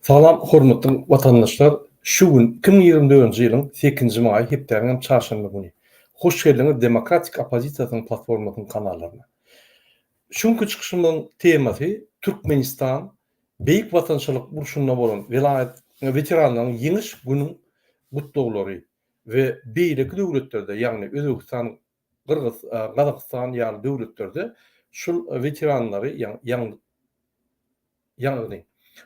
Salam hormatly watandaşlar. Şu gün 2024-nji ýylyň 8-nji maý hepdeniň çarşamba güni. Hoş geldiňiz Demokratik Opozisiýasynyň platformasynyň kanallarına. Şuňky çykyşymyň temasy Türkmenistan beýik watançylyk burşunda bolan vilayet veteranlaryň ýeňiş günüň gutlaglary we beýleki döwletlerde, ýagny Özbegistan, Kyrgyz, Kazakystan ýaly döwletlerde şol veteranlary ýagny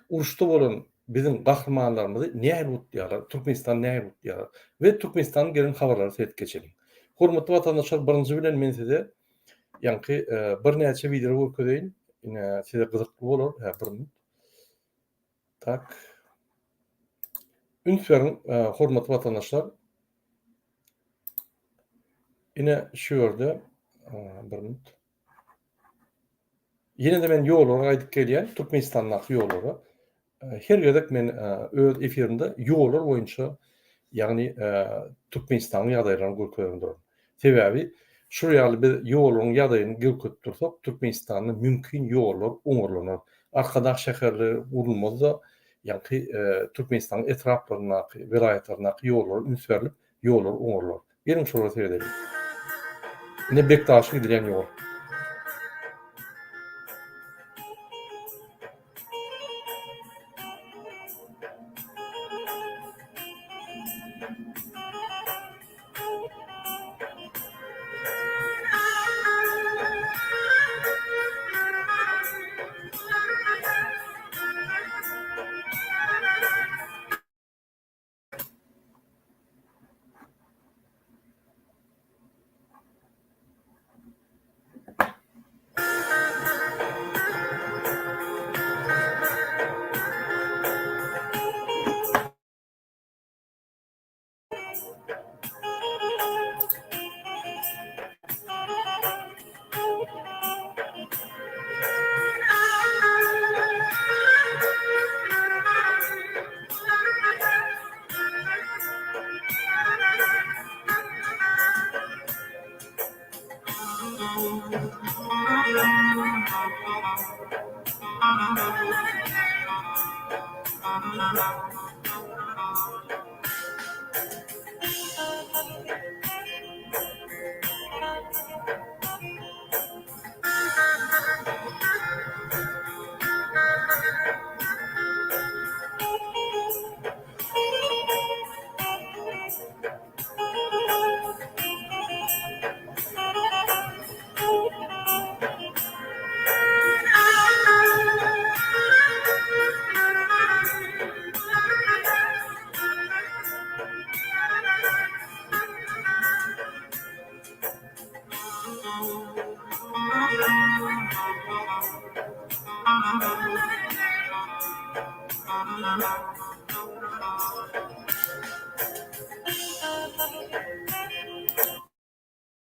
uruşda bolan bizim gahrymanlarymyzy näme gutlaýarlar, Türkmenistan näme gutlaýarlar we Türkmenistanyň gelen habarlary seyredip geçelim. Hormatly watandaşlar, birinji bilen men size ýanky bir näçe video görkezýän, size gyzykly bolar. Bir minut. Tak. Ünsüň hormatly watandaşlar. Ine şu ýerde bir minut. Ýene de men ýollara aýdyp gelýän Türkmenistanyň ýollara. Her ýerdek men öz efirimde ýollar boýunça, ýagny Türkmenistanyň ýagdaýlaryny görkezýän durum. Sebäbi şu ýaly bir ýolaryň ýagdaýyny görkezip dursak, Türkmenistanyň mümkin ýollar oňurlanar. Arkadaş şäherleri urulmazda, ýagny Türkmenistanyň etraplaryna, vilayetlerine ýollar ünsürilip, ýollar oňurlar. Gelin şurada seyredelim. Ne Bektaşy gidilen ýol.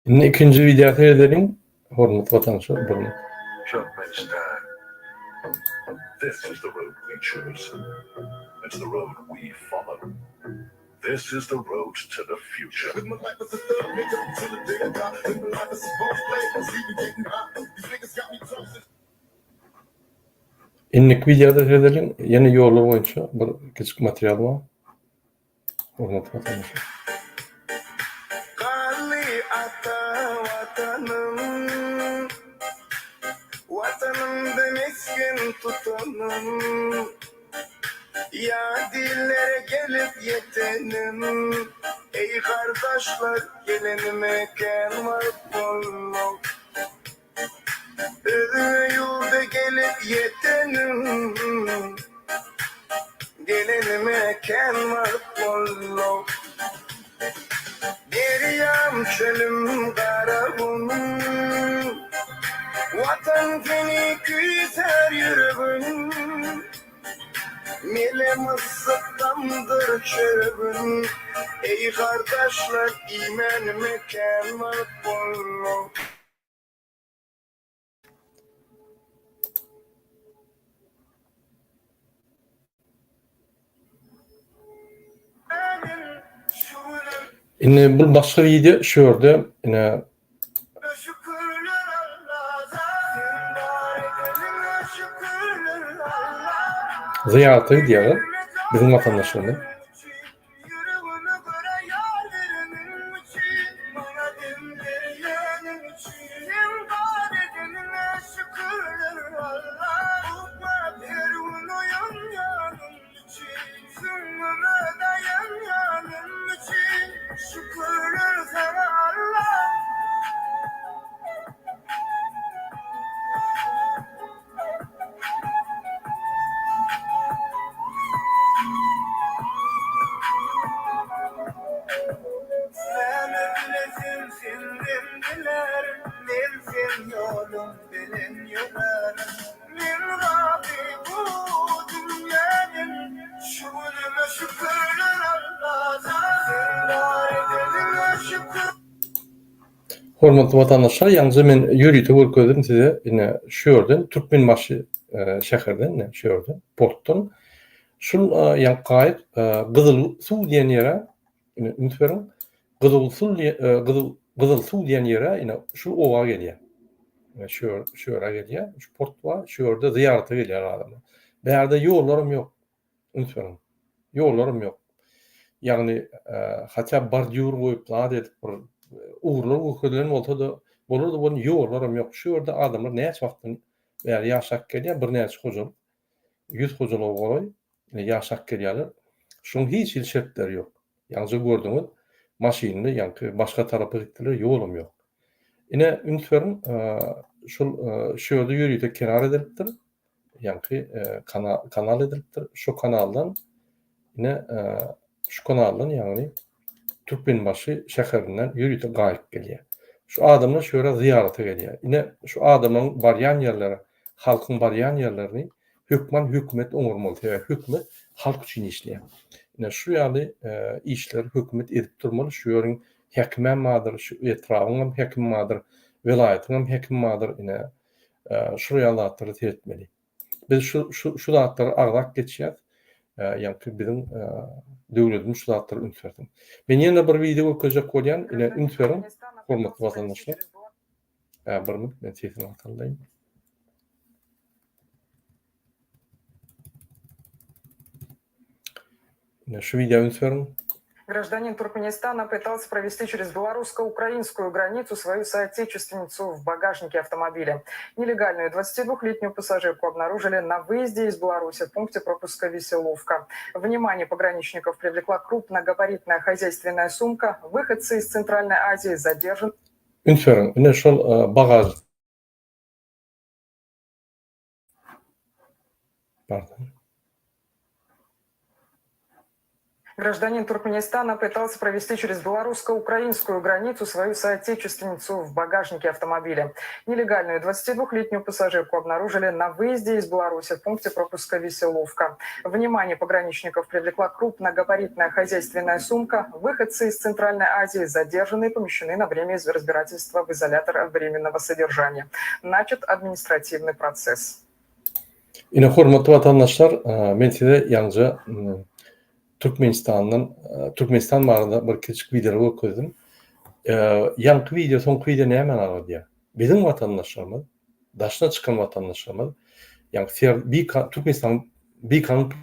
İkinci video seyredelim. Hormatly watandaşlar, bir minut. Turkmenistan. This is the road we choose. It's the road we follow. This is the road to the future. With my life as a thug, nigga, till the day I die. With my life as a boss player, I'm even getting high. These niggas got me toasted. İnnik videoda seyredelim. Yeni ýollar boýunça bir kiçik material var. Hormatly watandaşlar. Kali ata vatanım, vatanımda mesken tutanım. Ya dillere gelip yetenim, ey kardeşler gelenime ken var bolluk. Özüme yurda gelip yetenim, gelenime ken var bolluk. Deryam çölüm karabun, vatan beni küser yüreğim. Milemiz sıktamdır çörbün, ey kardeşler iman mekan var bolluk. Bu başka video şu ýerde ine ziyarete gidiyor bizim vatandaşlarımız. Yüreğime göre yar verenin için, bana dinleyenin için. İmdad edenine şükürler Allah, tutma bir unuyum yanım için. Zümrüme dayan yanım için, şükürler sana Allah. Sen öylesin sindirdiler, men sen yolum bilin yolarım. Men Rabbi bu dünyanın, şükürüme şükürler Allah'a. Sen var edeline şükür. Hormatly vatandaşlar, ýalnys men ýürüýte görkezdim size ine şu ýerden Türkmenbaşy şäherden, şu ýerden, portdan. Şul ýa gaýyp Gyzyl suw diýen ýere, ine ümitberin, Gyzyl suw diýen ýere ine şu owa gelýär. Şu ýere gelýär, şu port bar, şu ýerde ziýarata gelýär adamlar. Bärde ýollarym ýok. Ümitberin. Ýollarym ýok. Ýagny hatda bordyur goýuplar edip bir uğurlar gökelen bolsa da bolar da bunun ýollarym ýok. Şu ýerde adamlar näçe wagtdan bäri ýaşap gelýär, bir näçe hojalyk, 100 hojalyk goýy, ýaşap gelýärler. Şoň hiç il şertleri ýok. Ýalnys gördüňiz, maşynly ýa-ni başga tarapy gitdiler, ýolum ýok. Ine ümitberin şol şu ýerde ýürüýte kenar edilipdir. Ýa-ni kanal edilipdir. Şu kanaldan ine şu kanaldan ýagny Türkmenbaşy şäherinden ýürüýte gaýyp gelýär. Şu adamlar şu ýere ziýarata gelýär. Ine şu adamlaryň barýan ýerleri, halkyň barýan ýerlerini hökümet oňurmaly. Hökümet halk üçin işleýär. Ine şu ýaly işler hökümet edip durmaly. Şu ýöriň häkimem madyr, şu etrawyň häkim madyr, welaýatyň häkim madyr. Ine şu ýalatary tetmeli. Biz şu zatlary aglak geçýär. Ýa-ni biziň döwletimiz şu zatlary üntberdi. Men ýene bir video gökejek bolýan, ine üntberin, hormatly vatandaşlar. Bir minut, men telefon ataldyň. Ine şu video üntberin. Гражданин Туркменистана пытался провести через белорусско-украинскую границу свою соотечественницу в багажнике автомобиля. Нелегальную 22-летнюю пассажирку обнаружили на выезде из Беларуси в пункте пропуска Веселовка. Внимание пограничников привлекла крупногабаритная хозяйственная сумка. Выходцы из Центральной Азии задержаны. Üntberin, ine şol bagaj. Pardon. Гражданин Туркменистана пытался провести через белорусско-украинскую границу свою соотечественницу в багажнике автомобиля. Нелегальную 22-летнюю пассажирку обнаружили на выезде из Беларуси в пункте пропуска Веселовка. Внимание пограничников привлекла крупногабаритная хозяйственная сумка. Выходцы из Центральной Азии задержаны и помещены на время разбирательства в изолятор временного содержания. Начат административный процесс. Ine hormatly vatandaşlar, men size ýalnysca Türkmenistan barada bir kiçik video göküzdim. Ýanky video, soňky video näme ýa? Bizim vatandaşlarymyz, daşna çykan vatandaşlarymyz, ýa-ni Türkmenistan bir kanun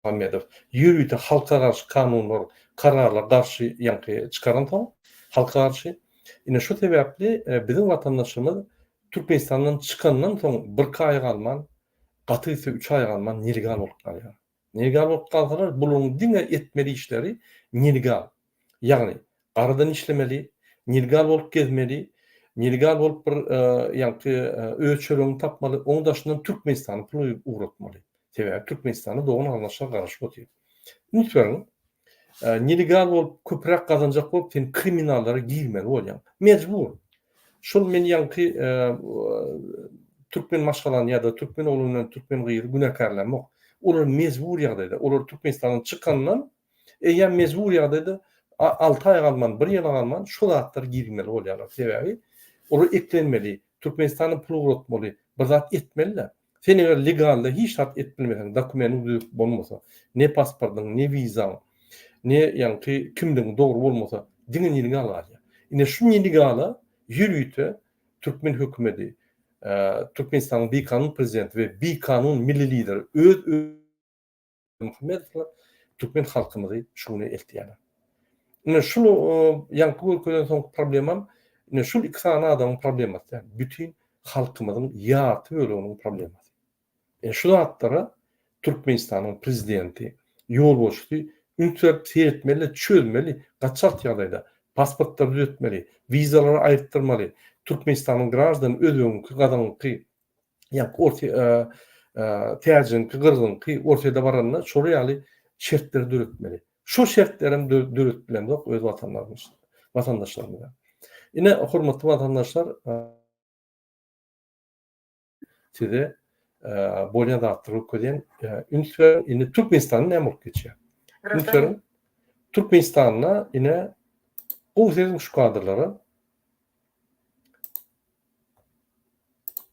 Muhammedow ýürüýte halka garşy kanunlar, kararlar garşy ýa-ni çykaran taň, halka garşy. Ine şu sebäpli bizim vatandaşlarymyz Türkmenistandan çykandan soň bir aý galman, gatysa 3 aý galman nelegal bolup galýar. Nelegal bolup kalsalar, bulun dine etmeli işleri nelegal. Yani aradan işlemeli, nelegal bolup gezmeli, nelegal bolup bir ölçölüğünü tapmalı, onun daşından Türkmenistan'ı pulu uğratmalı. Sebäbi Türkmenistan'ı doğun anlaşlar garaşıp otuyor. Ümitberin, nelegal bolup köprek kazanacak bolup sen kriminallara girmeli bolýan. Mecbur. Şol men Türkmen maşgalan ya da Türkmen olundan Türkmen gyýry günekarlanmak. Olar mezbur ýagdaýda, olar Türkmenistandan çykandan eýer mezbur ýagdaýda 6 aý galman, 1 ýyl galman şu zatlar girmeli bolýarlar. Sebäbi olar eklenmeli, Türkmenistanyň puly uratmaly, bir zat etmeliler. Sen eger legalda hiç zat etmeliň, dokumentin bolmasa, ne pasportyň, ne wizaň, ne ýa-ni kimligiň dogry bolmasa, diňe nelegal alýar. Ine şu nelegala ýürüýte Türkmen hökümeti, Türkmenistan'ın bir kanun prezidenti ve bir kanun milli lider öz Muhammedov Türkmen halkymyzy şunu eltýär. Ine şunu ýanky bölkeden soň problemam ine şul iki sana adamyň problemasy. Bütün halkymyzyň ýaty bölüginiň problemasy. Şu hatlara Türkmenistanyň prezidenti ýolbaşçy ünitler seyretmeli, çözmeli, gaçak ýagdaýda pasportlar düzeltmeli, vizaları aýyrtyrmaly. Türkmenistanyň građany özüňki gadanyňky ýa orta täjinki gyrgynky ortada baranda şol ýaly şertleri düzeltmeli. Şu şertlerim düzeltilen öz vatandaşlarymyza. Ine hormatly vatandaşlar, size bolýan zatdyry köden ünitler ine Türkmenistanyň näme bolup geçýär? Ünitler Türkmenistanyna ine Gowsezin şu kadrlary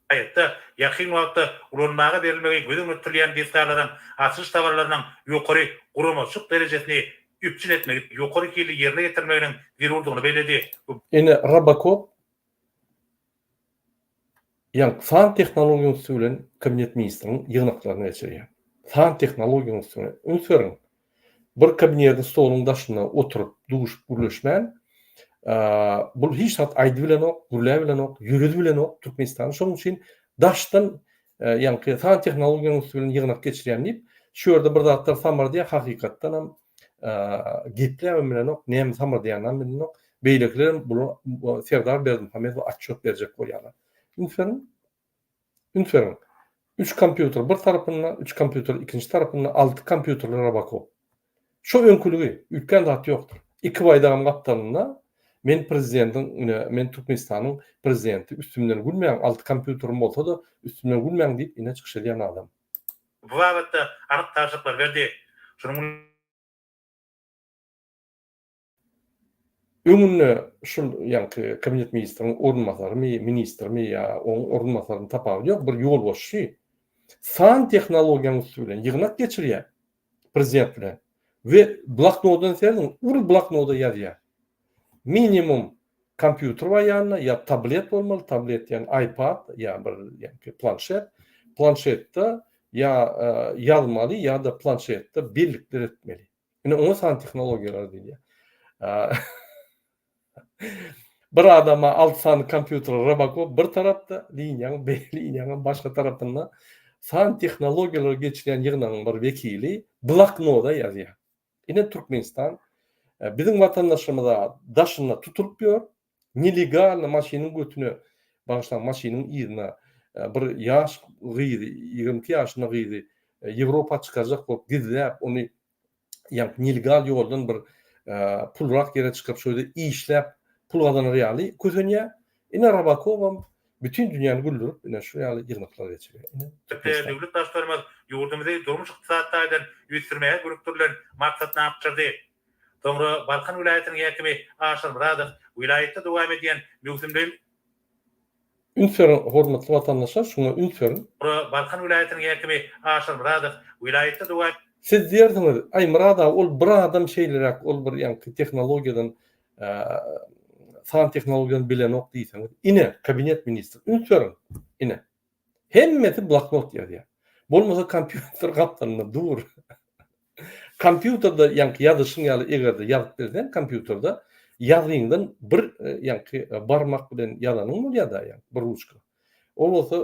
Hayatta yakın wagtda ulanmaga berilmegi gözüm ötürleyen detallardan açyş tawarlarynyň ýokary guramaçyk derejesini üpçün etmegi, ýokary kili ýerine getirmeginiň zerurlygyny beledi. ine Rabakov ýa fan tehnologiýasy bilen kabinet ministriniň ýygnaklaryny geçirýär. Fan tehnologiýasy bilen ünsürin bir kabinetde stoluň daşyna oturup duşup gürleşmän bu hiç hat aýdy bilen ok, gürle bilen ok, ýürüdi bilen ok Türkmenistan. Şoň üçin daşdan ýa fan tehnologiýasy bilen ýygnak geçirýän diýip şu ýerde bir zatlar samar diýe hakykatdan hem gepler bilen ok, näme samar diýenden bilen ok, beýlekler bu Serdar Berdimuhammedow atçok berjek bolýarlar. Ünferin 3 kompýuter bir tarapyndan, 3 kompýuter ikinji tarapyndan 6 kompýuterler Rabakov. Şu öňküligi ütken zat ýokdur. 2 baýdagam gapdanynda men prezidentiň, men Türkmenistanyň prezidenti üstümden gülmeýän 6 kompýuterim bolsa da üstümden gülmeýän diýip ine çykyş edýän adam. Bu wagtda anyk taşyklar berdi. Şonuň Öňünde şul ýa kabinet ministriniň ornunmasary, ministrmi ýa oň ornunmasaryny tapar ýok, bir ýolbaşçy fan tehnologiýasy bilen ýygnak geçirýär prezident bilen we bloknotdan serdiň, ur bloknotda ýazýar. Minimum kompýuter var ýanyna, ýa tablet bolmaly, tablet ýani iPad ýa bir ýa planşet, planşetde ýa ýazmaly ýa da planşetde birlikler etmeli. Ine oňa fan tehnologiýalar diýilýär. Bir adama 6 sany kompýuter Rabakov bir tarapda, liniýanyň liniýanyň başga tarapynda fan tehnologiýalar geçirýän ýygnagyň bir vekili bloknotda ýazýar. Ine Türkmenistan bizim vatandaşlarımıza daşına tutulup ýör, nelegal maşynyň götüne başlan maşynyň ýerine bir ýaş gyzy, 20 ýaşyna gyzy Ýewropa çykarjak bolup gizläp ony ýa nelegal ýoldan bir pulrak ýere çykyp şöyle işläp pul kazanır ýaly közenýär. Ine Rabakov bütün dünýäni güldürüp ine şu ýaly ýygnaklar geçirýär. döwlet başlarymyz ýurdumyzy durmuş ykdysadydan ýüzdirmäge görüktirilen maksat napçyrdy. Soňra Balkan vilayatynyň häkimi Aşyr Muradow vilayatda dowam edýän möhümden Ünferin hormatly vatandaşlar, şuna ünferin. Balkan vilayatynyň häkimi Aşyr Muradow vilayatda dowam Siz diýerdiňiz, ay Muradow ol bir adam şeýlerek, ol bir ýa tehnologiýadan fan tehnologiýany bilen ok diýseňiz. Ine kabinet ministri ünferin. Ine hemmeti bloknot ýazýar. Bolmasa kompýuter gapdanynda dur. Kompýuterda ýa ýazyşyň ýaly egerde ýazyp bersen kompýuterda ýazgyňdan bir ýa barmak bilen ýazanyň bolýar da ýa bir ruçka. O bolsa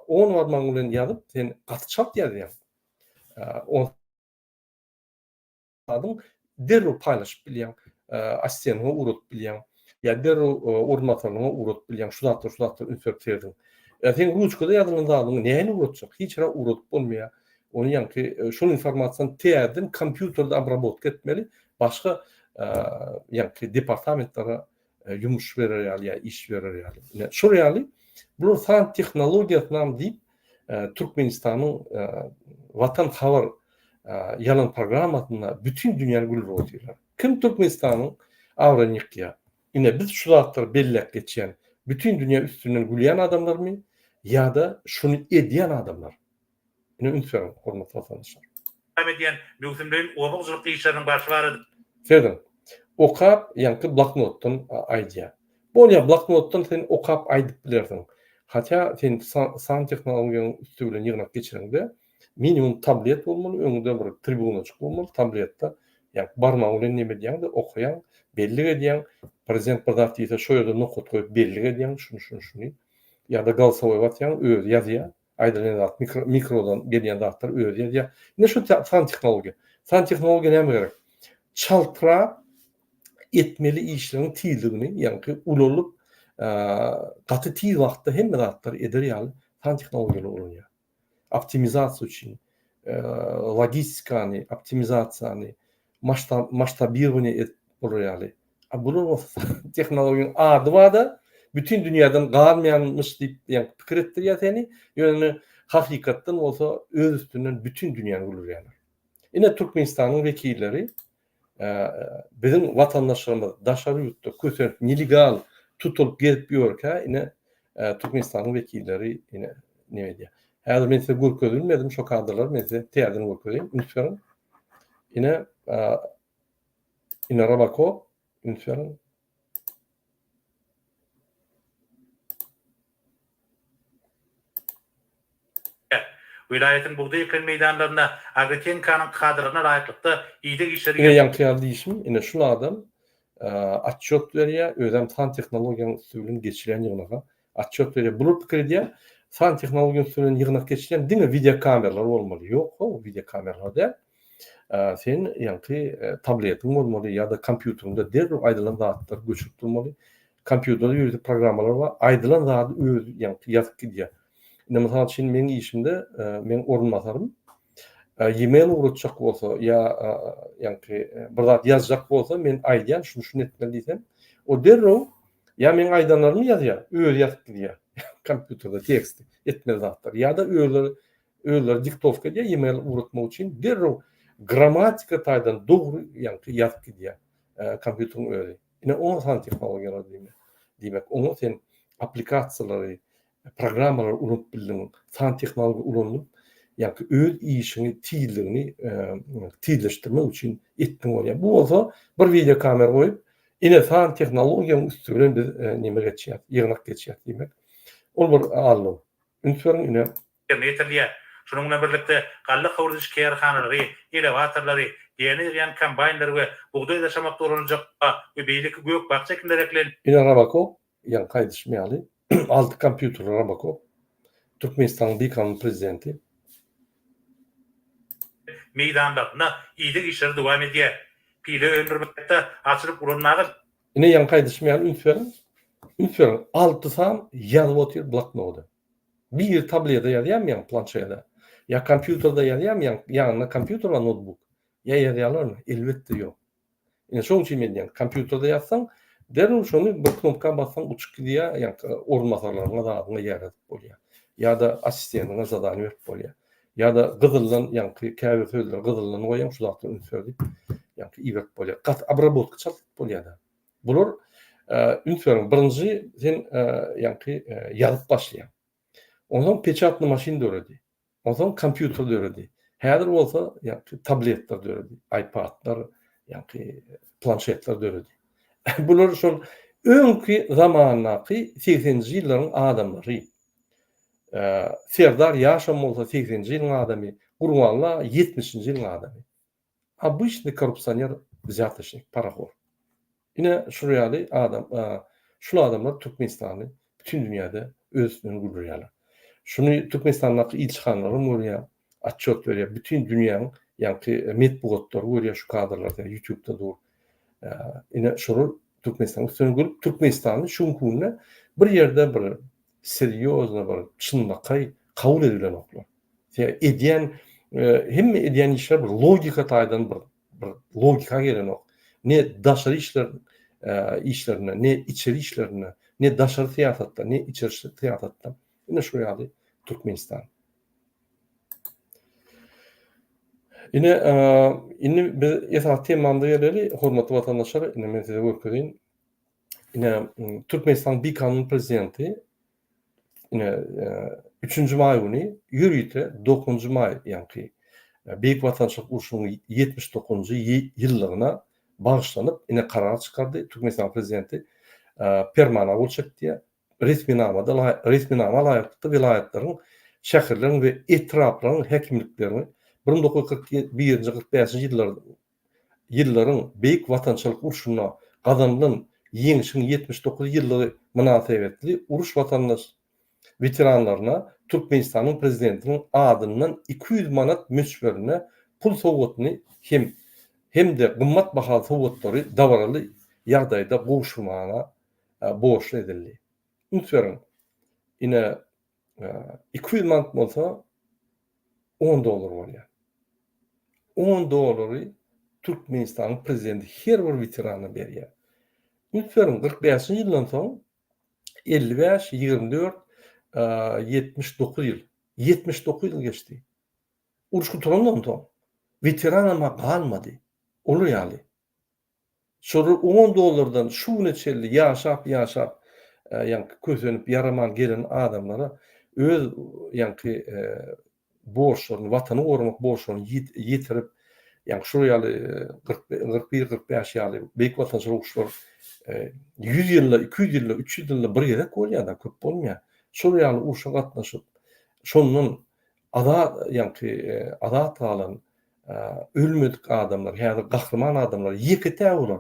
10 barmak bilen ýazyp sen gatçap ýazýar. O adam derru paýlaşyp bilýän, assistentyňa urup bilýän, ýa derru ornatmatyna urup bilýän, şu zatlar ünferip berdiň. Sen ruçkada ýazylan zadyň näme urutjak? Hiç ra urup bolmaýar. Onu ýa-ni şol informasiýany täzeden kompýuterde obrabotka etmeli. Başga ýa-ni departamentlara ýumuş berer ýaly, iş berer ýaly. Şol ýaly bu fan tehnologiýasyny diýip Türkmenistanyň Watan Habar yalan programasyna bütün dünýäni gülüp otyrlar. Kim Türkmenistanyň awranykya? Ine biz şu zatlar bellek geçýän bütün dünýä üstünden gülýän adamlarmy ýa da şunu edýän adamlar? Ine ünferin hormatly vatandaşlar. dowam edýän möhümden obagçylyk işleriň başı barady. Serdin, okap ýa-ni bloknotdan aýdýar. Bolýa bloknotdan sen okap aýdyp bilersiň. Hatça sen san tehnologiýanyň üstü bilen ýygnak geçirende minimum tablet bolmaly, öňünde bir tribunacık bolmaly, tabletde ýa barmagy bilen neme diýende okuyan, belli edýän, prezident bir zat diýse şo ýerde nokat goýup belli edýän, şunu ýa-da galsawy batýan öz ýazýar. Aýdylan zat mikrodan gelýän zatlar öz ýazýar. Ne şu fan tehnologiýa. Fan tehnologiýa näme gerek? Çaltyra etmeli işlerin tiýligini, ýani ululup gaty tiýil wagtda hemme zatlar eder ýaly fan tehnologiýalar ulanýar. Optimizasiýa üçin, logistikany, optimizasiýany, maştabirowany etip bolýarly. Bular tehnologiýanyň ady barda bütün dünýäden galmaýanmyş diýip ýa pikir etdirýär seni, ýöne hakykatdan bolsa öz üstünden bütün dünýäni gurulýarlar. Ine Türkmenistanyň wekilleri bizim watandaşlarymyz daşary ýurtda kösörüp nelegal tutulup gelip ýörkä, ine Türkmenistanyň wekilleri ine näme diýär? Häzir men size görkezilmedim, şo kadrlar men size täzeden görkezeyim. Lütfen. Ine Rabako, lütfen. Vilayetin buğday eklen meydanlarına agreten kanun kadrlarına layıklıkta iyide işleri Ine yankıyalı işim, ine şunu adam atçot veriyor, özem fan teknolojiyanın üstünden geçilen yığınağa atçot veriyor. Bulur pikir ediyor, fan teknolojiyanın üstünden yığınağa geçilen değil mi video kameralar olmalı? Yok, o video kameralarda senin yankı tabletin olmalı ya da kompüterinde derhal aydınlan zatlar göçürtülmeli. Kompüterde yürütü programlar var, aydınlan zatı öz yankı yazık gidiyor. Ine mesela şimdi benim işimde men orunmasarım. E-mail uğratacak bolsa ya yani bir zat yazacak bolsa men aýdýan şunu etmeli diýsem, o derro ya men aýdanlarymy ýazýar, öz ýazyp gidýär. Kompüterde tekst etmeli zatlar ya da özleri diktovka diýär e-mail uğratmak üçin derro grammatika taýdan dogry ýani ýazyp gidýär kompüteriň özi. Ine o fan tehnologiýalar diýmek. Onu sen aplikasiýalary, programmalar urup bildiň, fan tehnologiýa ulanyp ýani öz işini tiýildigini tiýleşdirmek üçin etdiň bolýar. Bu bolsa bir video kamera goýup, ine fan tehnologiýanyň üstüne biz neme geçýär, ýygnak geçýär diýmek. Ol bir alym. Ünsüň ine yeterliýär. Şunun bilen birlikde gally howrdyş kärhanalary, elewatorlary, ýeni ýan kombaynlary we buğday daşamakda ulanjak we beýleki gök bakça ekleneklen ine Rabako ýani gaýdyşmaýaly 6 kompüter Rabako Türkmenistanyň Bikanın prezidenti meydanlarına iyide işleri devam edýär. Pile ömürmekde açılıp ulanmagy ine ýani gaýdyşmaýaly ünsüň 6 san ýazyp otyr bloknoda. Bir tableta ýazýarmyň planşetde. Ya kompüterde ýazýarmyň, ýa-da kompüter we notebook. Ya ýazýarlarmy? Elbetde ýok. Ine şoň üçin men ýani kompüterde ýazsaň, derhal şonu bir knopka bassaň uçup gidýär, ýani orunmasarlaryňa zadyňa ýaratyp bolýar. Ya-da assistentyňa zadany berip bolýar. Ya-da gyzyldan ýani käbir sözler gyzyldan goýan şu zatly ünsürdi. Ýani iýerip bolýar. Gat obrabotka çalyp bolýar. Bular ünsürüň birinji sen ýani ýazyp başlaýar. Ondan pečatly maşin döredi. Ondan kompüter döredi. Häzir bolsa ýani tabletler döredi, iPadlar, ýani planşetler döredi. Bular şol öňkü zamanaky 80-nji ýyllaryň adamlary. Serdar ýaşam bolsa 80-nji ýylyň adamy, Gurbanla 70-nji ýylyň adamy. Обычный korrupsioner zätleşik, paraxor. Ine şurýaly adam, şu adamlar Türkmenistany bütün dünýäde öz üstüne gurulýarlar. Şunu Türkmenistan'daki ilçihanları görüyor, atçot veriyor. Bütün dünyanın yani metbuatları görüyor şu kadrlarda, YouTube'da dur. Yine şunu Türkmenistan'ın üstüne görüp Türkmenistan'ın şunkunne bir yerde bir seriozna bir çınmakay kabul edilen oklar. Yani ediyen, hem ediyen işler bir logika taýdan bir logika gelen ok. Ne daşary işlerine, ne içeri işlerine, ne daşary siýasatda, ne içeri siýasatda. Ine şu ýaly Türkmenistan. Ine biz esas temamda ýerleri hormatly watandaşlar, ine men size görkezýin. Ine Türkmenistan Bikanın prezidenti ine 3-nji may güni ýürüýte 9-njy may ýani Beýik Watandaşlyk uruşunyň 79-njy ýyllygyna bagyşlanyp ine karar çykardy. Türkmenistan prezidenti permana bolşak diýär. Resmi nama laýykly vilayatleriň şäherleriň we etraplaryň häkimliklerini 1941-45 ýyllaryň beýik watançylyk uruşuna gazanylan ýeňişiň 79 ýyllygy münasebetli uruş watandaş veteranlaryna Türkmenistanyň prezidentiniň adyndan 200 manat möçberine pul sowgatyny hem de gymmat bahaly sowgatlary dabaraly ýagdaýda gowuşmana borçlu edildi. Unutmaýyn. Ine 200 manat bolsa $10 bolýar. $10 Türkmenistanyň prezidenti her bir veterana berýär. Unutmaýyn 45 ýyldan soň 55, 24, 79 ýyl. 79 ýyl geçdi. Uruş guturandan soň veteran ama galmady. Olur ýaly. Şol $10'dan şu neçeli ýaşap ýa-ni közenip ýaraman gelen adamlara öz ýa-ni borçlaryny, watany gorumak borçlaryny ýetirip ýa-ni şu ýaly 41-45 ýaly beýik watançylyk uruşlar 100 ýylla, 200 ýylla, 300 ýylla bir gerek bolýar-da, köp bolmaýar. Şol ýaly uruşa gatnaşyp şondan adat alan ölmedik adamlar, ýa-da gahrman adamlar ýekete bolar.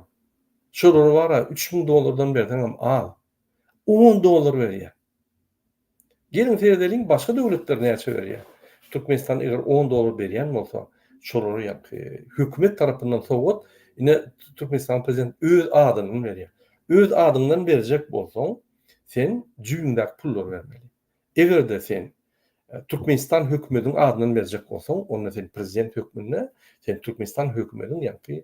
Şolary bara $3000 berdiňem al. $10 berýär. Gelin feredeliň başga döwletler näçe berýär? Türkmenistan eger $10 berýän bolsa, şolary hökümet tarapyndan sowgat, ine Türkmenistan prezident öz adyny berýär. Öz adyndan berjek bolsaň, sen jüýündäk pullar bermeli. Eger sen Türkmenistan hökümetiniň adyny berjek bolsaň, onda sen prezident hökümine, sen Türkmenistan hökümetiniň ýa-ni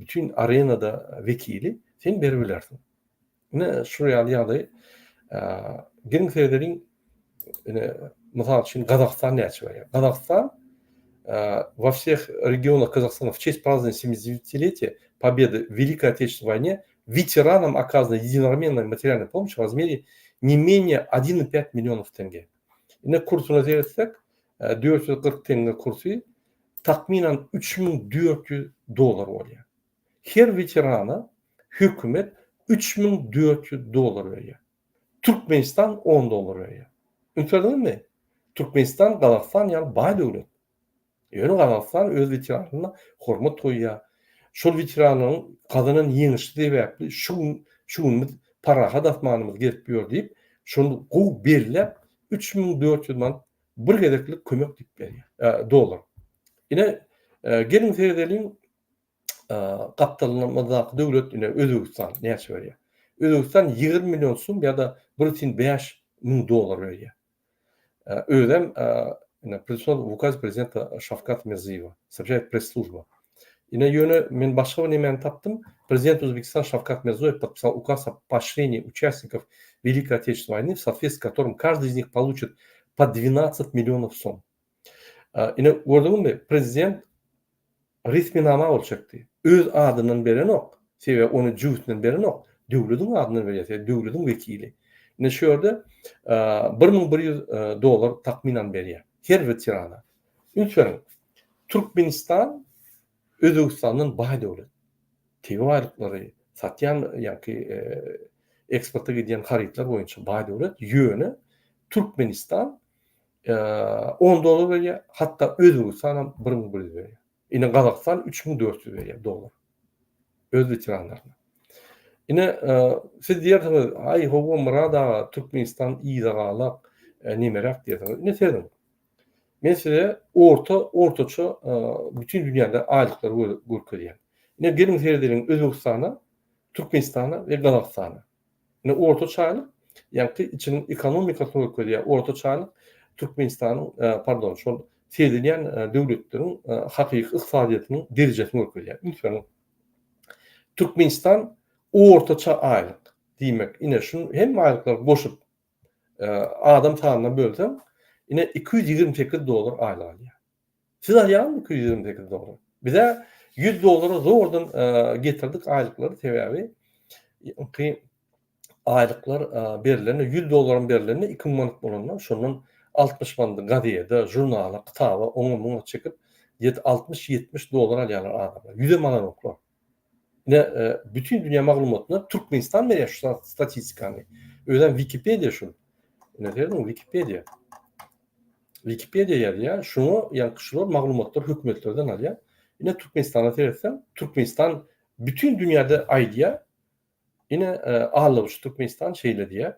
bütün arenada vekili sen berbilersin. Ne şu ýaly gelin feredeliň misal üçin Казахстан näçe berýär? Казахстан во всех регионах Казахстана в честь празднования 70-летия победы в Великой Отечественной войне ветеранам оказана единовременная материальная помощь в размере не менее 1,5 миллионов тенге. Ine kursuna zeyretsek 440 tenge kursu takminan $3.400 bolýar. Her veterana hökümet $3.400 berýär. Türkmenistan $10 berýär. Unutmadymmy? Türkmenistan, Казахстан ýaly baý döwlet. Ýöne Казахстан öz veteranyna hormat goýýar. Şol veteranyň gazanyň ýeňişli sebäpli şunu paraha datmanymyz gerek ýör diýip şonu gow berilip $3.400 manat bir gerekli kömek diýip berýär. Dolar. Ine gelin feredeliň kaptalanyňyzdaky döwlet ine Özbegistan näçe berýär? Özbegistan 20 milyon sum ýa-da $1,500,000 berýär. Özem prezident указ президента Шавкат Мирзиева, сообщает пресс-служба. И на ýöne men başga bir nemeni tapdym. Президент Узбекистана Шавкат Мирзиёев подписал указ о поощрении участников Великой Отечественной войны, в соответствии с которым каждый из них получит по 12 миллионов сом. И на gördüňizmi, prezident resminama boljakdy. Öz adynyň beren ok. Sebäbi onu jüýtünden beren ok. Döwletiň adyny berýär, döwletiň wekili. Ne şu ýerde $1.100 takminan berýär. Her veterana. Unutmaýyn. Türkmenistan Özbegistanyň baý döwlet. Tewaryklary satýan ýa-ki eksporta giden haritler boýunça baý döwlet ýöne Türkmenistan $10 berýär, hatda Özbegistan $1.100 berýär. Ine Казахстан $3.400 berýär dolar. Öz veteranlaryna. Ine siz diýersiňiz, ay howam rada Türkmenistan ýygalak nemerek diýersiňiz. Ne sedim? Men size ortaça bütün dünýäde aýlyklar görkezýär. Ne gelin feredeliň Özbegistana, Türkmenistana we Казахстana. Ne ortaça aýlyk, ýa-ni içiniň ekonomikasyny görkezýär. Ortaça aýlyk Türkmenistanyň pardon, şol seýdilýän döwletleriň hakyky ykdysadyýatynyň derejesini görkezýär. Türkmenistan ortaça aýlyk diýmek. Ine şunu hem aýlyklar goşup adam sanyna bölsem, ine $228 aýlyk alýar. Siz alýarmy $228? Bize $100 zordan getirdik aýlyklary sebäbi aýlyklar berilen $100 berilen 2 manat bolanlar şondan 60 manat gazetede, jurnala, kitaba, onu çekip $60-70 alýarlar adamlar. Ýüze malan oklar. Ne bütün dünya maglumatına Türkmenistan berýär şu statistikany. Özden Wikipedia şu. Ne derdim Wikipedia. Wikipedia ýa şunu ýankyşylar maglumatlar hökümetlerden alýar. Ine Türkmenistana teretsem, Türkmenistan bütün dünyada aýdýar. Ine ağırlamış Türkmenistan şeyle diye.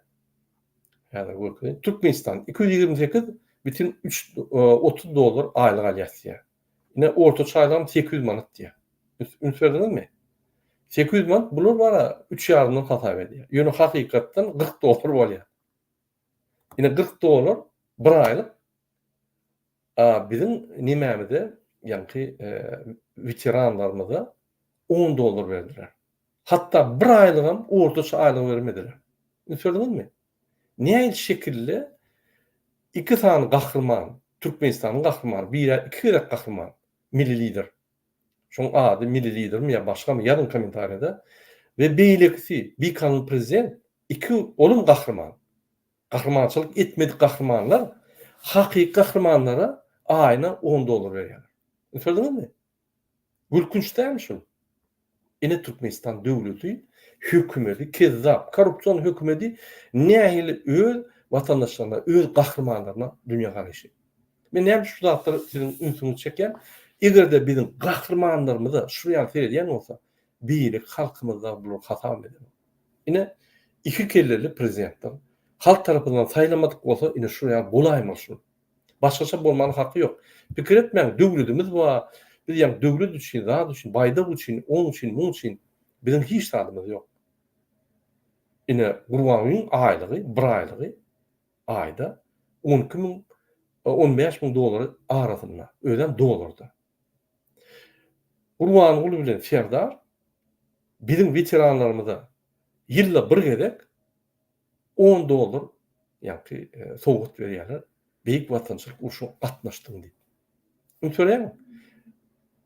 Yani Türkmenistan 228 bütün 30 dolar aylık alyasya. Yine orta çaylam 800 manat diye. Ünsürdünüz mi? 800 manat bulur var 3 yarından hata veriyor. Yani hakikaten 40 dolar oluyor. Yine 40 dolar bir aylık bizim nimemide yani veteranlarımıza 10 dolar verdiler. Hatta bir aylığım orta aylık vermediler. Ünsürdünüz mi? Niye şekilli iki tane kahraman, Türkmenistan'ın kahramanı, iki kahraman, milli lider. Şunun adı milli lider mi ya başka mı? Yarın komentarida. Ve beylikisi, bir kanun prezident, iki olum kahraman. Kahramançılık etmedi kahramanlar, hakiki kahramanlara ayna 10 dolar veriyorlar. Gördünüz mü? Gülkünç değil mi şu? Yine Türkmenistan devleti, hükümeti, kezzap, korrupsiyon hükümeti nehili öz vatandaşlarına, öz kahramanlarına dünya karşı. Ben hem şu zatları sizin ünsünü çeken, eğer de bizim kahramanlarımıza şuraya seyrediyen olsa, birlik halkımızda bulur hata mı edelim? Yine iki kelleli prezidentler, halk tarafından sayılamadık olsa yine şuraya bulaymasın. Başkaça bulmanın hakkı yok. Fikir etmeyin, devletimiz var. Biz yani devlet için, daha için, bayda için, onun için, bunun için bizim hiç tadımız yok. Yine Gurban'ın aylığı, bir aylığı ayda 15 bin doları arasında. Öden dolardı. Gurban'ın ulu bilen Ferdar bizim veteranlarımıza yılla bir gedek 10 dolar yani soğut veriyorlar. Büyük vatandaşlık uşun atmıştım diye. Bunu söyleyeyim mi?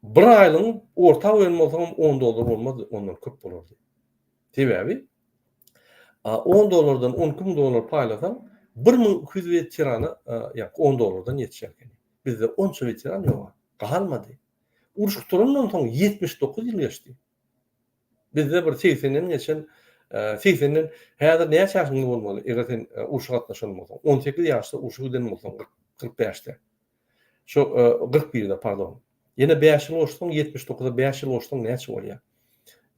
Bir aylığın orta öğrenme olsam 10 dolar olmaz, ondan köp olurdu. Sebebi 10 dolardan 10 dolar paylasam 1200 veteranı yani 10 dolardan yetişerken. Bizde 10 veteran yok. Kalmadı. Uruş tutanından sonra 79 yıl geçti. Bizde bir 80'den geçen 80'den hayata ne yaşarsın olmalı? Eğer sen uruş katlaşan olsan 18 yaşta uruşu ödenim olsan 45'te. Şu 41'de pardon. Yine 5 yıl olsun 79'da 5 yıl olsun ne yaşa oluyor?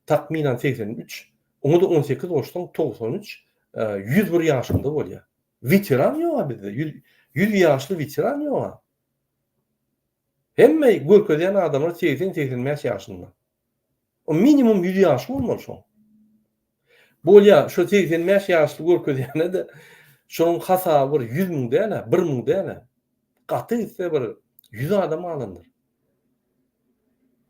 Takminen 83, onu da 18 olsun 93, 101 yaşında oluyor. Veteran yok bizde. 100 yaşlı veteran yok. Hemme görkeden adamlar 80-85 yaşında. O minimum 100 yaşlı olmalı şu. Bu ya şu 85 yaşlı görkeden de şunun hasabı 100 bin değil, 1 bin değil. Katı ise bir 100 adam alınır.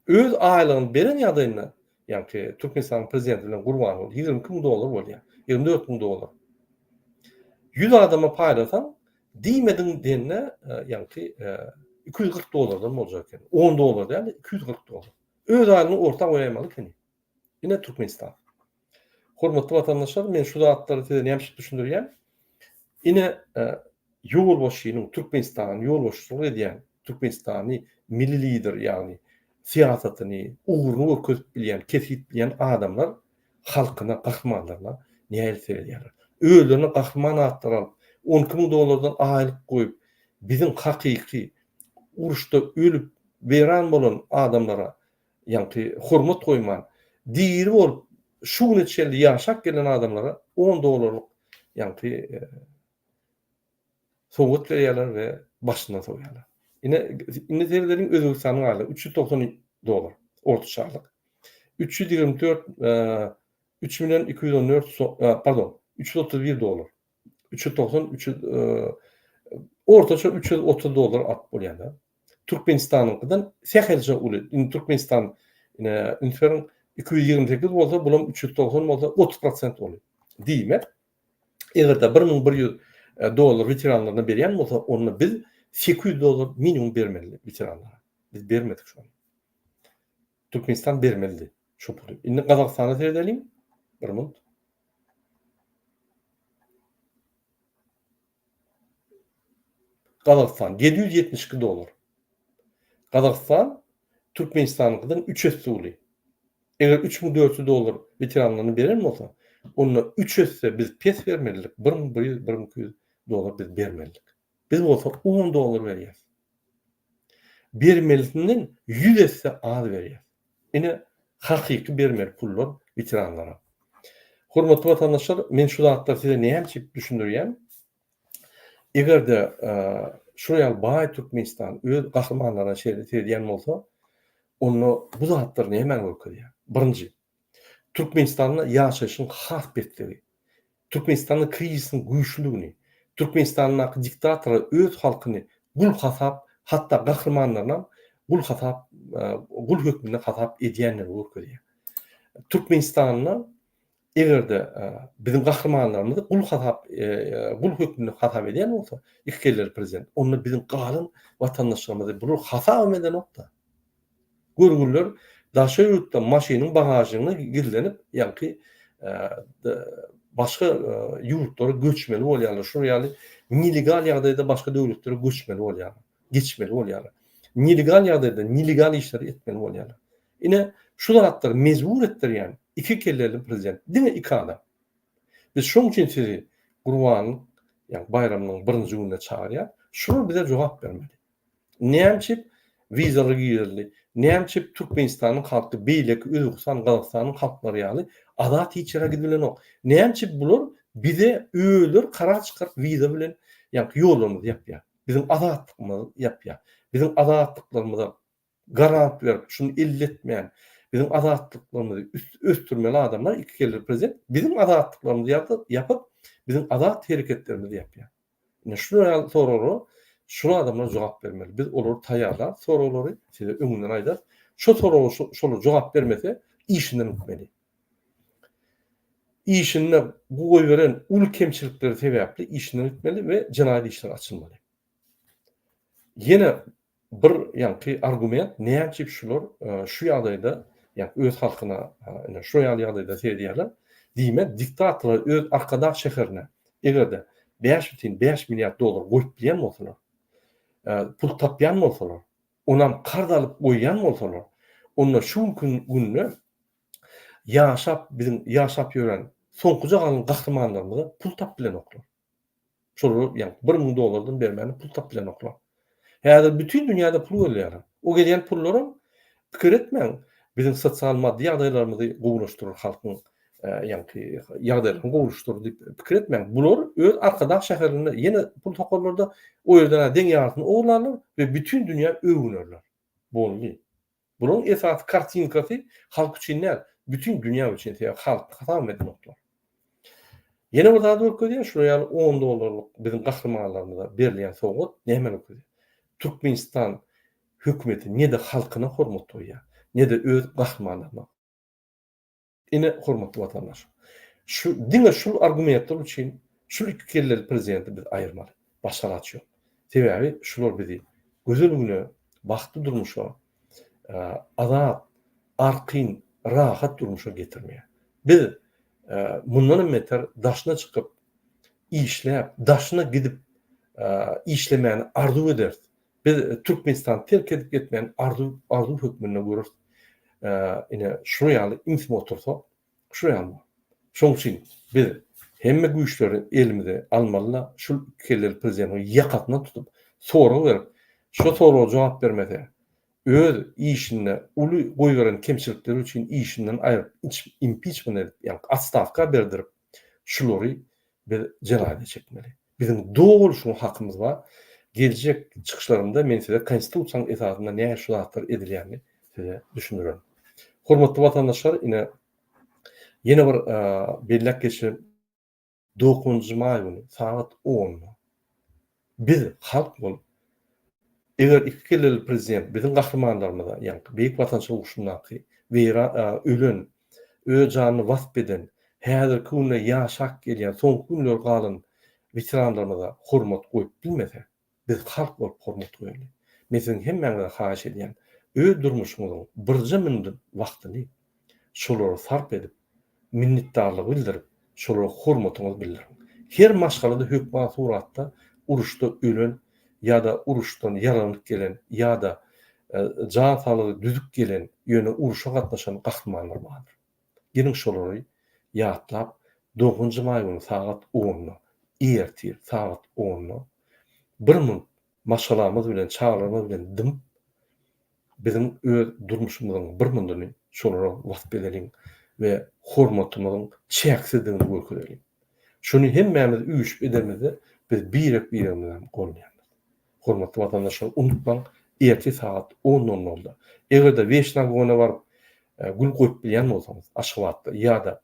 Öz aylığın beren ýadayna, ýani Türkmenistan prezidenti bilen Gurban bol 20 bin dolar bolýar. 24 bin dolar. 100 adama paýlasam, diýmedin denne, ýani 240 dolardan boljak eken. 10 dolar däl, 240 dolar. Öz aýlygyny ortak goýamaly eken. Ine Türkmenistan. Hormatly vatandaşlar, men şu zatlary size näme düşündirýän? Ine ýol boşynyň Türkmenistan ýol boşlugy edýän, Türkmenistany milli lider ýani siyasetini, uğrunu kötüp bilen, kesip bilen adamlar halkına, kahramanlarına nihayet seyrediyorlar. Öğlerini kahraman attıralıp, 12 bin dolardan aylık koyup, bizim hakiki uruşta ölüp veren olan adamlara yani hurmat koyman, diri olup, şu neçeli yaşak gelen adamlara 10 dolarlık yani soğut veriyorlar ve başına soğuyorlar. Yine serilerin Özbekistan'ın hali 390 dolar orta çağlık. 324 3 milyon 214 pardon 331 dolar. 390 ortaça 330 dolar at bolýanda. Türkmenistan'dan seherce uly. Türkmenistan ine ünferin 228 bolsa bulam 390 bolsa 30% oluyor. Diýmek. Eger de 1100 dolar veteranlarına berýän bolsa onu biz 800 dolar minimum bermeli veteranlara. Biz bermedik şu an. Türkmenistan bermeli şu pulu. Indi Kazakistan'a seyredelim. Bir minut. Kazakistan 772 dolar. Kazakistan Türkmenistan'dan 3 üstü oluyor. Eğer 3400 dolar veteranlarına verir mi olsa, onunla 3 üstü biz pes vermelilik. 1200 dolar biz vermelilik. Biz bolsa $10 berýär. Bermelisinden 100 esse az berýär. Ine hakyky bermeli pullar veteranlara. Hormatly vatandaşlar, men şu zatlar size näme düşündirýän? Egerde şu ýaly Baý Türkmenistan öz gahrmanlaryna şeýle diýen bolsa, onu bu zatlar näme görkezýär? Birinji, Türkmenistanyň ýaşaşyň hasbetligi, Türkmenistanyň krizisiniň güýçlüligini, Türkmenistanyň diktatory öz halkyny gul hasap, hatda gahrmanlaryna gul hasap, gul hökmüne hasap edýänleri görkezýär. Türkmenistanyň egerde bizim gahrmanlarymyzy gul hasap, gul hökmüne hasap edýän bolsa, iki prezident, onu bizim galyn vatandaşlarymyzy bu hasap eden nokta. Görgünler daşa ýurtda maşynyň bagažyny gizlenip, ýa-ni başga ýurtlara göçmeli bolýarlar. Şu ýaly nelegal ýagdaýda başga döwletlere göçmeli bolýarlar, geçmeli bolýarlar. Nelegal ýagdaýda nelegal işler etmeli bolýarlar. Ine şu zatlar mezbur etdirýän iki kelleli prezident, diňe iki adam. Biz şoň üçin sizi Gurban, ýa-ni bayramynyň birinji gününe çağırýar. Şunu bize jogap bermeli. Näçip vizaly girdi, näçip Türkmenistanyň halky beýleki Özbekistan, Gazakstanyň halklary ýaly adat içeri gidilen ok. Näçip bular bize öýler karar çykaryp viza bilen ýa-ni ýollarymyzy ýapýar. Bizim adatlygymyzy ýapýar. Bizim adatlyklarymyza garant berip şunu illetmeýän, bizim adatlyklarymyzy östürmeli adamlar iki kelli prezident bizim adatlyklarymyzy ýapyp bizim adat hereketlerimizi ýapýar. Ine şunu soraly, şunu adamlar jogap bermeli. Biz olary taýýarlar, soralary size öňünden aýdar. Şu soraly şolu jogap bermese işinden gitmeli. İşinde bu goý beren ul kemçilikleri sebäpli işinden gitmeli we jinaý işler açylmaly. Yine bir ýa-ni argument näçip şular şu ýagdaýda ýa-ni öz halkyna şu ýagdaýda diýerler. Diýme diktator öz arkadaş şäherine egerde $5,5 milyar goýup bilýän bolsalar, pul tapýan bolsalar, onam kard alyp goýýan bolsalar, onda şu günne ýaşap ýören soňkuja galan gahrmanlarymyza pul tap bilen oklar. Şolu ýa-ni $1,000 bermäni pul tap bilen oklar. Häzir bütün dünýäde pul gelýär. O gelýän pullary pikir etmeň, bizim sosial maddi ýagdaýlarymyzy gowruşturur halkyň ýa-ni ýagdaýlaryny gowruşturur diýip pikir etmeň. Bular öz arkadaş şäherinde ýene pul tokarlarda o ýerden deň ýartyny oglarlar we bütün dünýä öwünürler. Boldy. Bunun esas kartinkasy halk üçin näme? Bütün dünýä üçin halk hasam eden oklar. Ýene bir zat görkezýär, şu ýaly $10 bizim gahrmanlarymyza berilýän sowgat näme görkezýär? Türkmenistan hökümeti näde halkyna hormat goýýar, näde öz gahrmanlaryna. Ine hormatly vatandaş. Şu diňe şu argumentler üçin şu iki kelleli prezidenti biz aýyrmaly. Başga ýok. Sebäbi şular bizi gözelligine, bagty durmuşa, adat, arqyn, rahat durmuşa getirmeýär. Biz bundan meter daşına çykyp işläp, daşına gidip işlemäni arzu ederiz. Biz Türkmenistan terk edip gitmeýän arzu hökmüne görür. Ine şu ýaly imsime otursa, şu ýaly. Şoň üçin biz hemme güýçleri elimize almalylar, şu kelleli prezidentini ýakatyna tutup, soraw berip, şu sorawa jogap bermese, öz işine uly goýgaren kemçilikleri üçin işinden aýryp, impeachment edip, ýa-ni atstavka berdirip, şulary biz jinaýat çekmeli. Bizim dogry şu hakymyz bar. Gelecek çıkışlarımda men size konstitusiýanyň esasında näme şu zatlar edilýäni size düşündürürüm. Hormatly vatandaşlar, ine ýene bir bellek geçip 9 may günü saat 10. Biz halk bolup eger iki kelleli prezident bizim gahrmanlarymyza, ýa-ni beýik watançylyk uşundaky ölen, öz janyny wasp eden, häzirki günde ýaşak gelýän, soňky günler galan veteranlarymyza hormat goýup bilmese, biz halk bolup hormat goýaly. Meselem hemmäňe haýyş edýän, öz durmuşyňyzyň birji minut wagtyny şolary sarp edip, minnetdarlyk bildirip, şolary hormatyňyzy bildiriň. Her maşgalada hökümet suratda uruşda ölen ýa-da uruşdan yaralanyp gelen ýa-da jan sağlygy düzük gelen ýöne uruşa gatnaşan gahrmanlar bardyr. Gelin şolary ýatlap 9 may günü saat 10 ertir saat 10 bir mun maşalamız bilen, çağlarımız bilen dım bizim öz durmuşumyzyň bir munduny şolara wagt bereliň we hormatymyzyň çäksizdigini görkezeliň. Şunu hemmämiz üýüşip edemizde biz birek-biregimizden golýarmyz. Hormatly watandaşlar, unutmaň, erti saat 10:00-da egerde 5 nagona baryp gül goýup bilýän bolsaňyz, Aşgabatda ýa-da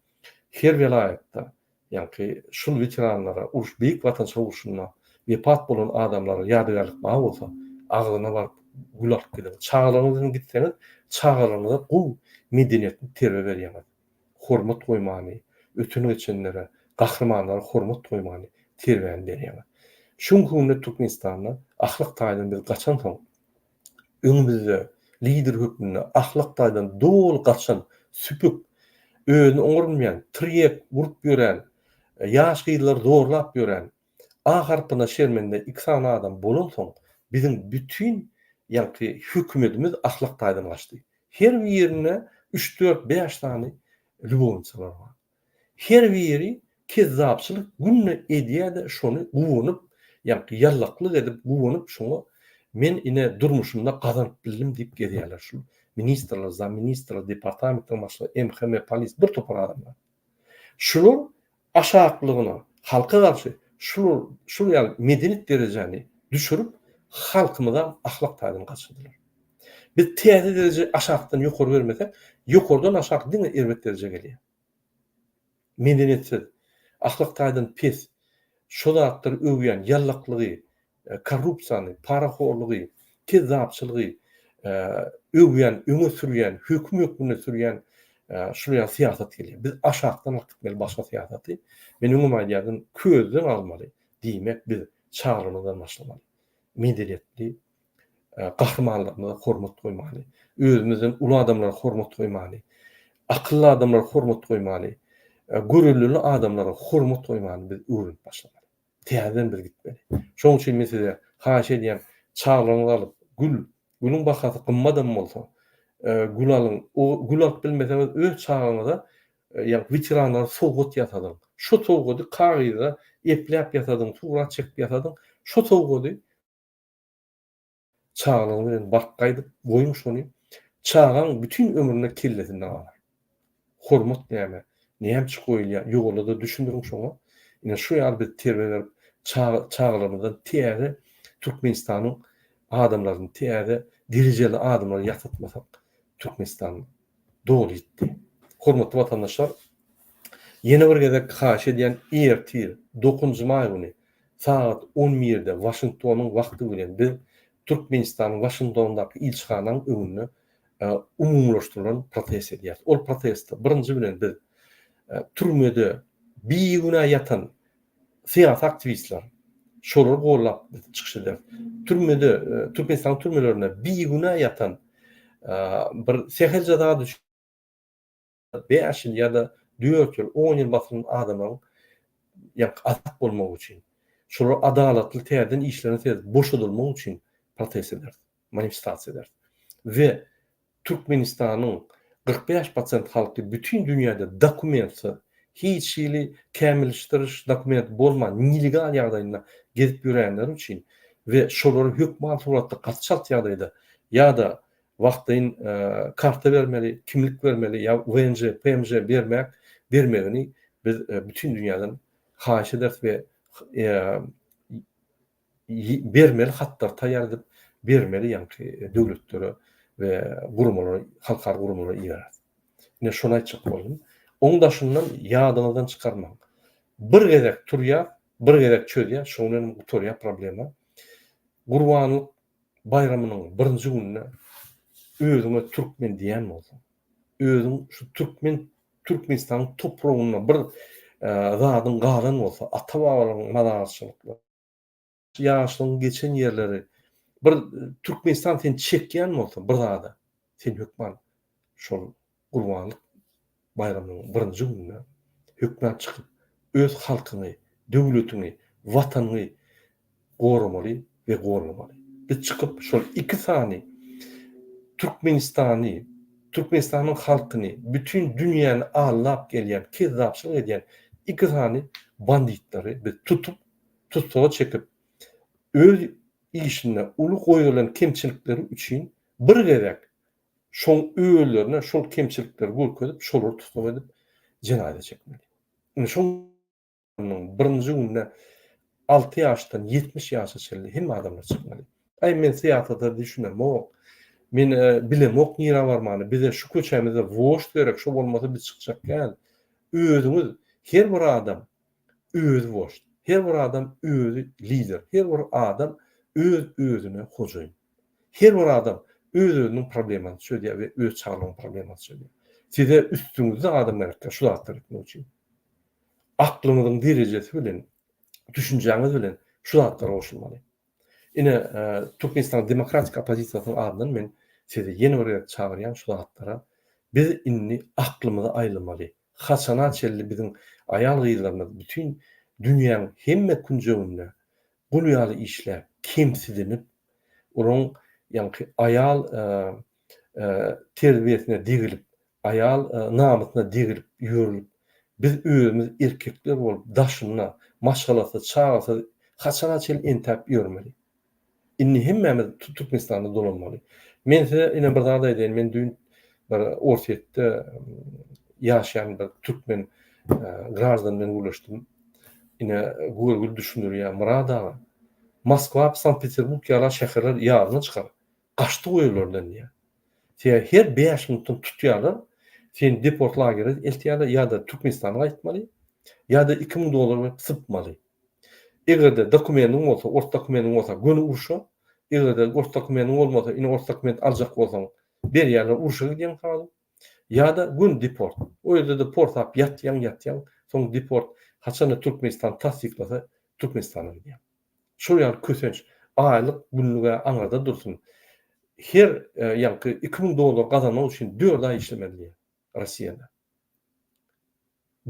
her vilayatda, ýani şul veteranlara, uruş beýik watançylyk uruşuna wepat bolan adamlara ýadygarlyk baga bolsa, agzyna baryp gül alyp gelin. Çağlarynyzdan gitseňiz, çağlarynyza gowy medeniýetni terbe berýäňiz. Hormat goýmany, ötüni geçenlere, gahrmanlara hormat goýmany terbäni berýäňiz. Şuňa Türkmenistanda ahlak taýdan biz gaçan soň öňümizde lider hökmüne ahlak taýdan dol gaçan, süpük, öňüni oňurmaýan, tirek vurup ýören, ýaş gyýdylar zorlap ýören, agarpyna şermende iksan adam bolan soň bizim bütün ýa-ni hökümetimiz ahlak taýdan gaçdy. Her bir ýerine 3-4-5 tane lübowçylar bar. Her biri kezzapçylyk günne edýär-de şonu guwunyp, ýa-ni ýallaklyk edip guwunyp şoňa men ine durmuşymda gazanyp bildim diýip gelýärler şu. Ministrler, zamministrler, departamentden başga MHM, polis bir topar adamlar. Şular aşaklygyna, halka garşy şul ýaly medeniýet derejeni düşürüp halkymyzdan ahlak taýdan gaçyrdylar. Biz täze derece aşakdan ýokary bermesek, ýokardan aşak diňe erbet derece gelýär. Medeniýetsiz, ahlak taýdan pes, şo zatlar öwýän ýallaklygy, korrupsiýany, paraxorlygy, kezzapçylygy, öwýän, öňe sürýän, höküme sürýän şuraya siýasat gelýär. Biz aşakdan gitmeli başga siýasaty. Men öňüme aýdýarym, közden almaly diýmek biz çağrymyzdan başlamaly. Medeniýetli, gahrmanlykmyza hormat goýmaly, özümizden uly adamlara hormat goýmaly, akylly adamlara hormat goýmaly, görüllü adamlara hormat goýmaly biz öwrünip başlamaly. Täzeden bir gitmeli. Şoň üçin men size haýyş edýän, çağrymyňy alyp gülüň bahasy gymmadam bolsa, gül alyň. O gül alyp bilmeseňiz öz çağrymyňyza ýa veteranlar sowgat ýatadyň. Şo sowgady kagyza epläp ýatadyň, surat çekip ýatadyň. Şo sowgady çağlaryň bilen barkaýdyp goýun şonu. Çağan bütün ömrüne kellesinde alar. Hormat näme? Näme çykoýulýar? Ýolda düşündürüň şoňa. Ine şu ýaly bir terbeler çağlarymyzdan täze Türkmenistanyň adamlaryny täze direjeli adamlary ýatatmasak Türkmenistan dolu gitdi. Hormatly watandaşlar, ýene bir gezek haýyş edýän ertir 9 may güni saat 11-de Washingtonyň wagty bilen biz Türkmenistanyň Washingtondaky ilçihanaň öňünde umumlaşdyrylan protest edýär. Ol protestde birinji bilen biz türmede bir güne ýatan siyasi aktivistler şolar gollap çykyş eder. Türmede Türkmenistan türmelerine bir güne ýatan bir sehel jada düş 5 ýyl ýa-da 4 ýyl 10 ýyl basylan adamlaryň ýa azat bolmak üçin, şolar adalatly täzeden işlerini täze boşadylmak üçin protest eder, manifestasiýa eder. Ve Türkmenistanyň 45% halky bütün dünýäde dokumentsy, hiç şeýle kämilleşdiriş dokument bolman illegal ýagdaýynda gezip ýörenler üçin we şolary hökman suratda gatşalt ýagdaýda ýa-da wagtyn karta bermeli, kimlik bermeli ýa WNJ, PMJ bermegini biz bütün dünýäden haýyş ederiz we bermeli hatlar taýýar edip bermeli ýa-ni döwletlere we gurumlara, halkar gurumlara ýerer. Ine şonu aýtjak boldum. Oňdaşyndan ýadyňyzdan çykarmaň. Bir gezek turýar, bir gezek çözýär, şoňdan gutorýar problema. Gurbanlyk bayramynyň birinji gününe özüňe türkmen diýen bolsa, özüň şu Türkmenistan topragyna bir zadyň galan bolsa, ata-babalaryň madarçylykly, ýaşlygyň geçen ýerleri bir Türkmenistan sen çekýän bolsa, bir zada sen hökman şol gurbanlyk bayramynyň birinji gününe hökmän çykyp öz halkyny, döwletini, watanyny goramaly we gorlamaly. Biz çykyp şol 2 sany Türkmenistanyň halkyny, bütün dünýäni allap gelýän, kezzapçylyk edýän 2 sany banditlary biz tutsaga çekip öz işine uly goýulan kemçilikleri üçin bir gerek şol öýlerine şol kemçilikleri görkezip şolary tutup edip jenayda çekmeli. Şonuň birinji günde 6 ýaşdan 70 ýaşa çelli hemme adamlar çykmaly. Ay men syýasata düşünem, men bilemok nira barmany, bize şu köçämizde woş gerek, şo bolmasa biz çykjak gel. Özüňiz her bir adam öz woş. Her bir adam özü lider. Her bir adam özüne hojaýyn. Her bir adam özüniň problemini çöýdýär we öz çaglaryň problemini çöýdýär. Size üstüňizde adam gerekdir, şu zatlar etmek üçin. Aklymyzyň derejesi bilen, düşünjäňiz bilen şu zatlar goşulmaly. Ine Türkmenistan Demokratik Opozisiýasynyň adyndan men size ýene bir çagyrýan şu zatlara biz inni aklymyzy aýlamaly. Haçana çelli bizim ayal gyýlarymyz bütün dünýäň hemme künjeginde gulýaly işler kemsidinip, onun ýa-ni ayal terbiýesine digilip, ayal namysyna digilip ýörilip, biz özümiz erkekler bolup daşyna, maşgalasa, çağasa haçana çel entap ýörmeli. Inni hemmemiz Türkmenistanda dolanmaly. Men size ine bir zada edeýin, men dün bir orsetde ýaşaýan bir türkmen grazdan bilen ulaşdym. Ine Google düşünürýär, Murad aga, Moskwa, Sankt-Peterburg ýaly şäherler ýalyna çykar. Gaçty goýurlardan ýa. Her 5 minutdan tutýarlar. Sen deport lagere eltýärler ýa-da Türkmenistana gaýtmaly, ýa-da $2000 sypmaly. Egerde dokumentin bolsa, ort dokumentin bolsa göni urşa, egerde ort dokumentin bolmasa, ine ort dokument aljak bolsaň, berýärler urşa gidýän hal. Ýa-da gün deport. O ýerde de port ap ýatýan, soň deport haçan Türkmenistan tasdiklasa Türkmenistana gidýär. Şol ýaly kösenç aýlyk günlüge aňarda dursun. Her ýa-ni $2000 gazanmak üçin 4 ay işlemeli Russiýada.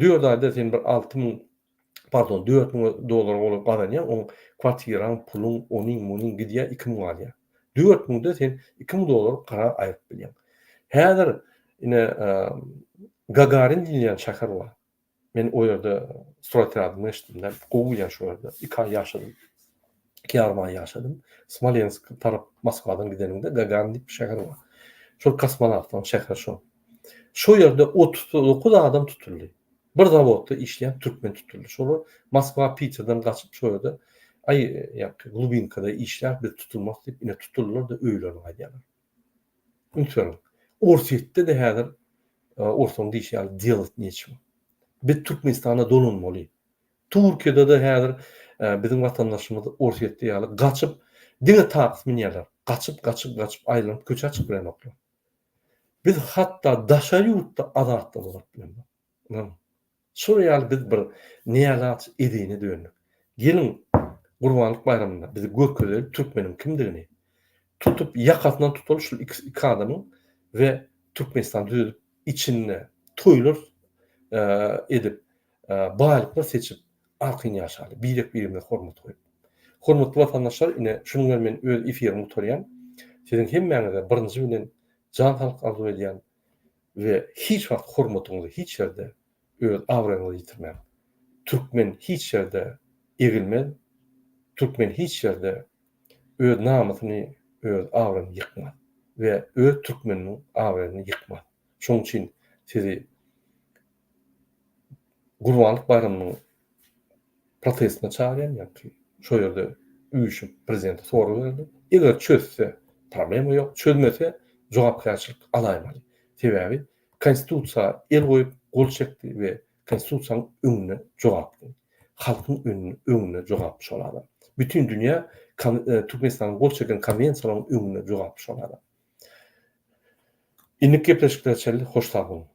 4 aýda sen bir $4000 bolup gazanýan, oň kwartiraň, puluň, onuň gidýär 2000 alýar. 4000-de sen $2000 gara aýyp bilýän. Häzir ine Gagarin diýen şäher bar. Men o ýerde Stroytradyny eşitdim, gowy ýaş şo ýerde 2 ay ýaşadym. 2 ýarym ýaşadym. Smolensk tarap Moskwadan gidenimde Gagarin diýip şäher bar. Şol kosmonawtlaryň şäheri şo. Şo ýerde 39 adam tutuldy. Bir zavodda işleyen Türkmen tutuldu. Şolu Moskva, Peter'dan kaçıp şöyle Glubinka'da işler bir tutulmaz deyip yine tutulurlar da öyle aydiyalar. Unutmayalım. Orset'te de her ortamda işler diyalog neçim. Bir Türkmenistan'a dolunmalı. Türkiye'de de her bizim vatandaşımız Orset'te yalı kaçıp dine taksim yerler. Kaçıp aylanıp köçe açıp bilen oklar. Biz hatta daşa yurtta adatda olarak bilen. Şuraya biz bir niyalat edeyine dönük. Gelin Gurbanlyk bayramında bizi görkezip Türkmenin kimdigini tutup yakasından tutup şu iki adamın ve Türkmenistan düzüp içine toylar edip bağlıkla seçip alkın yaşalı. Birine hormat koyup. Hormatly vatandaşlar ine şunu men öz efirimi torýan. Sizin hemmäňize birinji bilen jan halk arzu edýän ve hiç wagt hormatyňyzy hiç ýerde öz awraňyzy ýitirmän. Türkmen hiç ýerde egilmez. Türkmen hiç ýerde öz namasyny, öz awraňyny ýykmaz we öz türkmeniň awraňyny ýykmaz. Şoň üçin sizi Gurbanlyk bayramynyň protestine çağırýan ýa-ki şo ýerde üýüşüp prezidente soru berdi. Eger çözse problem ýok, çözmese jogapkärçilik alaýmaly. Sebäbi konstitusiýa el goýup gol çekdi we konstitusiýanyň öňüne jogapdy. Halkyň öňüne jogapdy şolada. Bütün dünýä Türkmenistanyň gol çeken konwensiýalaryň öňüne jogapdy şolada. Innik gepleşikler çelli hoş sag bolun.